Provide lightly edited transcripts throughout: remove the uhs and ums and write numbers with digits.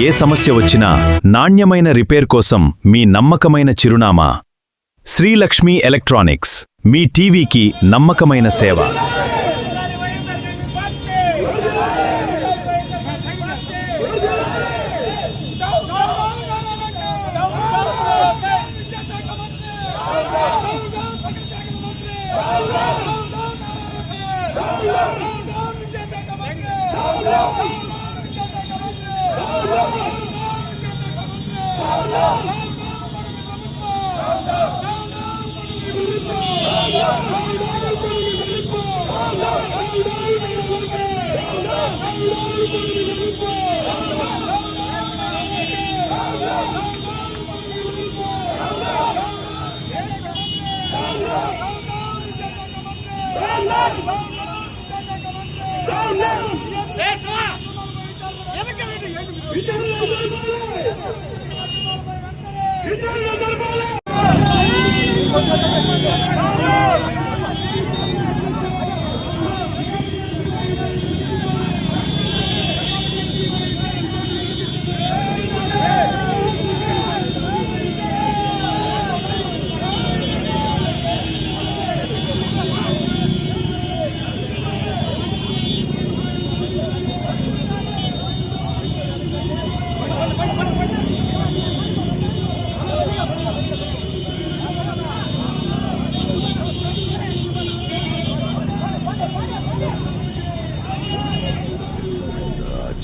ఏ సమస్య వచ్చినా నాణ్యమైన రిపేర్ కోసం మీ నమ్మకమైన చిరునామా శ్రీలక్ష్మి ఎలక్ట్రానిక్స్, మీ టీవీకి నమ్మకమైన సేవ.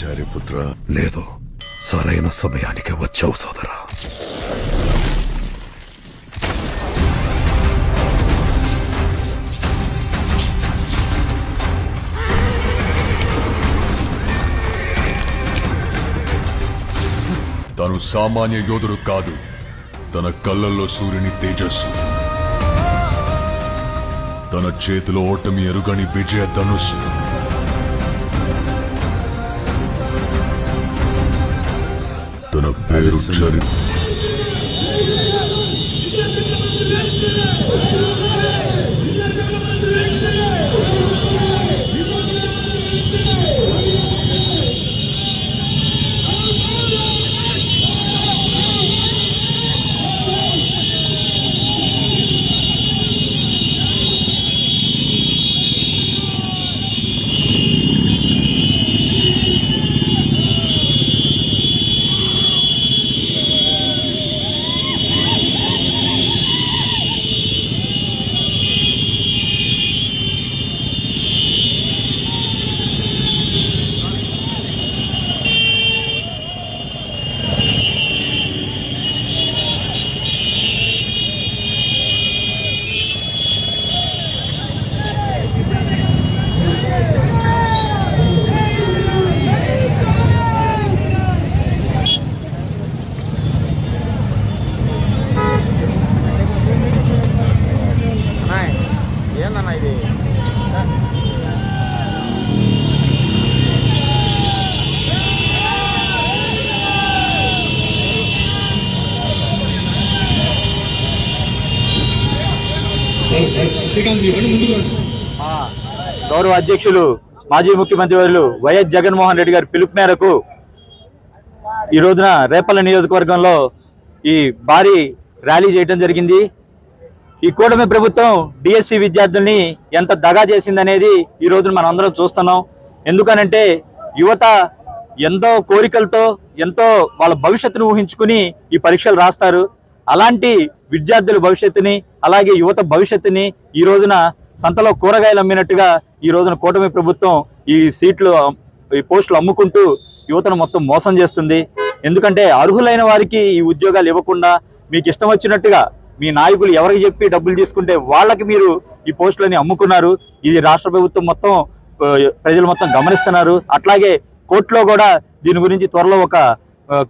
ఆచార్యపుత్ర, లేదు, సరైన సమయానికి వచ్చావు సోదరా. తను సామాన్య యోధుడు కాదు, తన కళ్ళల్లో సూర్యుని తేజస్సు, తన చేతిలో ఓటమి ఎరుగని విజయ ధనుస్సు. తన పేరు చరిత్ర. గౌరవ అధ్యక్షులు మాజీ ముఖ్యమంత్రి వర్యులు వైఎస్ జగన్మోహన్ రెడ్డి గారి పిలుపు మేరకు ఈ రోజున రేపల్ల నియోజకవర్గంలో ఈ భారీ ర్యాలీ చేయడం జరిగింది. ఈ కూటమి ప్రభుత్వం డిఎస్సి విద్యార్థుల్ని ఎంత దగా చేసిందనేది ఈ రోజున మనం అందరం చూస్తున్నాం. ఎందుకనంటే యువత ఎంతో కోరికలతో ఎంతో వాళ్ళ భవిష్యత్తును ఊహించుకుని ఈ పరీక్షలు రాస్తారు. అలాంటి విద్యార్థుల భవిష్యత్తుని, అలాగే యువత భవిష్యత్తుని ఈ రోజున సంతలో కూరగాయలు అమ్మినట్టుగా ఈ రోజున కూటమి ప్రభుత్వం ఈ పోస్టులు అమ్ముకుంటూ యువతను మొత్తం మోసం చేస్తుంది. ఎందుకంటే అర్హులైన వారికి ఈ ఉద్యోగాలు ఇవ్వకుండా మీకు ఇష్టం వచ్చినట్టుగా మీ నాయకులు ఎవరికి చెప్పి డబ్బులు తీసుకుంటే వాళ్ళకి మీరు ఈ పోస్టులని అమ్ముకున్నారు. ఇది రాష్ట్ర ప్రభుత్వం మొత్తం, ప్రజలు మొత్తం గమనిస్తున్నారు. అట్లాగే కోర్టులో కూడా దీని గురించి త్వరలో ఒక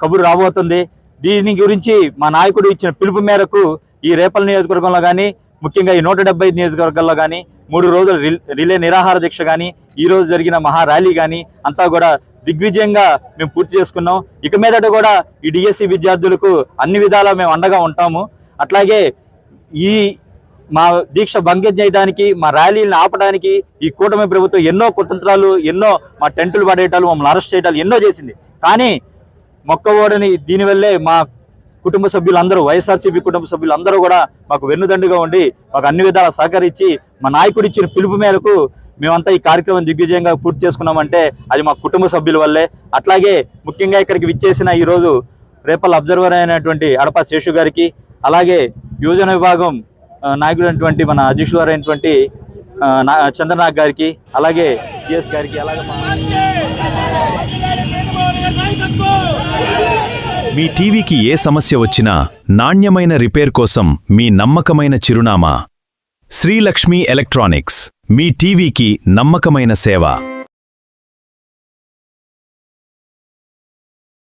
కబురు రాబోతుంది. దీని గురించి మా నాయకుడు ఇచ్చిన పిలుపు మేరకు ఈ రేపల్ల నియోజకవర్గంలో కానీ, ముఖ్యంగా ఈ 175 నియోజకవర్గాల్లో కానీ 3 రోజుల రిలే నిరాహార దీక్ష కానీ, ఈ రోజు జరిగిన మహా ర్యాలీ కానీ అంతా కూడా దిగ్విజయంగా మేము పూర్తి చేసుకున్నాం. ఇక మీదట కూడా ఈ డిఎస్సి విద్యార్థులకు అన్ని విధాలా మేము అండగా ఉంటాము. అట్లాగే ఈ మా దీక్ష భంగం చేయడానికి, మా ర్యాలీలను ఆపడానికి ఈ కూటమి ప్రభుత్వం ఎన్నో కుతంత్రాలు, ఎన్నో మా టెంటులు పడేయటాలు, మమ్మల్ని అరెస్ట్ చేయటాలు ఎన్నో చేసింది. కానీ మొక్కవోడని దీనివల్లే మా కుటుంబ సభ్యులందరూ, వైఎస్ఆర్సీపీ కుటుంబ సభ్యులందరూ కూడా మాకు వెన్నుదండుగా ఉండి మాకు అన్ని విధాలా సహకరించి మా నాయకుడు ఇచ్చిన పిలుపు మేరకు మేమంతా ఈ కార్యక్రమం దిగ్విజయంగా పూర్తి చేసుకున్నామంటే అది మా కుటుంబ సభ్యుల వల్లే. అట్లాగే ముఖ్యంగా ఇక్కడికి విచ్చేసిన ఈరోజు రేపల్ అబ్జర్వర్ అయినటువంటి అడపా శేషు గారికి, అలాగే యువజన విభాగం నాయకుడు అయినటువంటి మన అధ్యక్షులు అయినటువంటి చంద్రనాథ్ గారికి, అలాగే జిఎస్ గారికి, అలాగే మీ టీవీకి ఏ సమస్య వచ్చినా నాణ్యమైన రిపేర్ కోసం మీ నమ్మకమైన చిరునామా శ్రీలక్ష్మి ఎలక్ట్రానిక్స్. మీ టీవీకి నమ్మకమైన సేవ.